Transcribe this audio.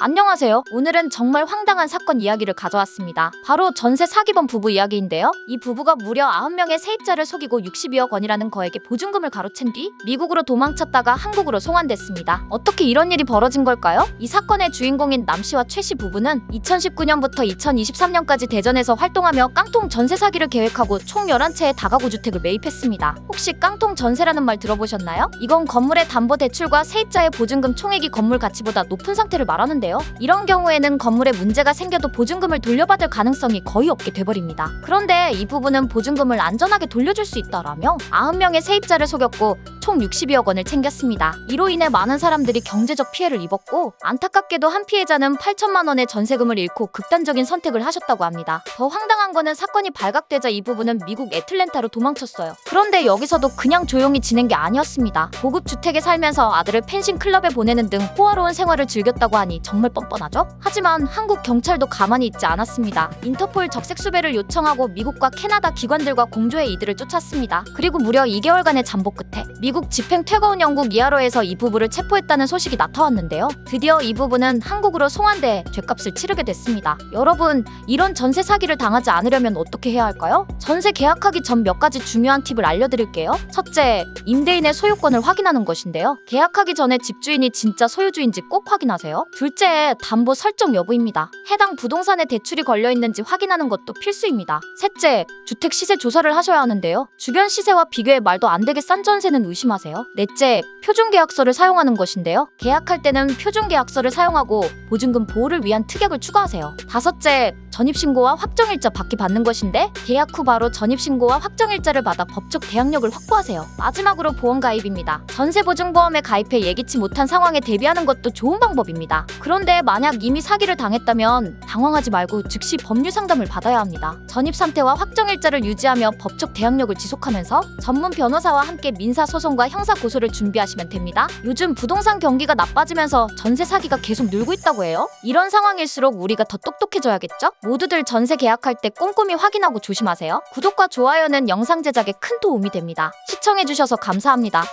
안녕하세요. 오늘은 정말 황당한 사건 이야기를 가져왔습니다. 바로 전세 사기범 부부 이야기인데요. 이 부부가 무려 90명의 세입자를 속이고 62억 원이라는 거액의 보증금을 가로챈 뒤 미국으로 도망쳤다가 한국으로 송환됐습니다. 어떻게 이런 일이 벌어진 걸까요? 이 사건의 주인공인 남 씨와 최 씨 부부는 2019년부터 2023년까지 대전에서 활동하며 깡통 전세 사기를 계획하고 총 11채의 다가구 주택을 매입했습니다. 혹시 깡통 전세라는 말 들어보셨나요? 이건 건물의 담보 대출과 세입자의 보증금 총액이 건물 가치보다 높은 상태를 말하는데요. 이런 경우에는 건물에 문제가 생겨도 보증금을 돌려받을 가능성이 거의 없게 돼버립니다. 그런데 이 부부는 보증금을 안전하게 돌려줄 수 있다라며 90명의 세입자를 속였고 총 62억 원을 챙겼습니다. 이로 인해 많은 사람들이 경제적 피해를 입었고 안타깝게도 한 피해자는 8천만 원의 전세금을 잃고 극단적인 선택을 하셨다고 합니다. 더 황당한 거는 사건이 발각되자 이 부부는 미국 애틀랜타로 도망쳤어요. 그런데 여기서도 그냥 조용히 지낸 게 아니었습니다. 고급 주택에 살면서 아들을 펜싱 클럽에 보내는 등 호화로운 생활을 즐겼다고 하니 정말 뻔뻔하죠? 하지만 한국 경찰도 가만히 있지 않았습니다. 인터폴 적색 수배를 요청하고 미국과 캐나다 기관들과 공조해 이들을 쫓았습니다. 그리고 무려 2개월간의 잠복 끝에 미국 집행퇴거운 영국 이하로에서 이 부부를 체포했다는 소식이 나타왔는데요. 드디어 이 부부는 한국으로 송환돼 죗값을 치르게 됐습니다. 여러분, 이런 전세 사기를 당하지 않으려면 어떻게 해야 할까요? 전세 계약하기 전 몇 가지 중요한 팁을 알려드릴게요. 첫째, 임대인의 소유권을 확인하는 것인데요. 계약하기 전에 집주인이 진짜 소유주인지 꼭 확인하세요. 둘째, 담보 설정 여부입니다. 해당 부동산에 대출이 걸려있는지 확인하는 것도 필수입니다. 셋째, 주택 시세 조사를 하셔야 하는데요. 주변 시세와 비교해 말도 안 되게 싼 전세는 의심하세요. 넷째, 표준계약서를 사용하는 것인데요. 계약할 때는 표준계약서를 사용하고 보증금 보호를 위한 특약을 추가하세요. 다섯째, 전입신고와 확정일자 받기 받는 것인데 계약 후 바로 전입신고와 확정일자를 받아 법적 대항력을 확보하세요. 마지막으로 보험가입입니다. 전세보증보험에 가입해 예기치 못한 상황에 대비하는 것도 좋은 방법입니다. 그런데 만약 이미 사기를 당했다면 당황하지 말고 즉시 법률 상담을 받아야 합니다. 전입상태와 확정일자를 유지하며 법적 대항력을 지속하면서 전문 변호사와 함께 민사소송과 형사고소를 준비하시면 됩니다. 요즘 부동산 경기가 나빠지면서 전세 사기가 계속 늘고 있다고 해요. 이런 상황일수록 우리가 더 똑똑해져야겠죠? 모두들 전세 계약할 때 꼼꼼히 확인하고 조심하세요. 구독과 좋아요는 영상 제작에 큰 도움이 됩니다. 시청해주셔서 감사합니다.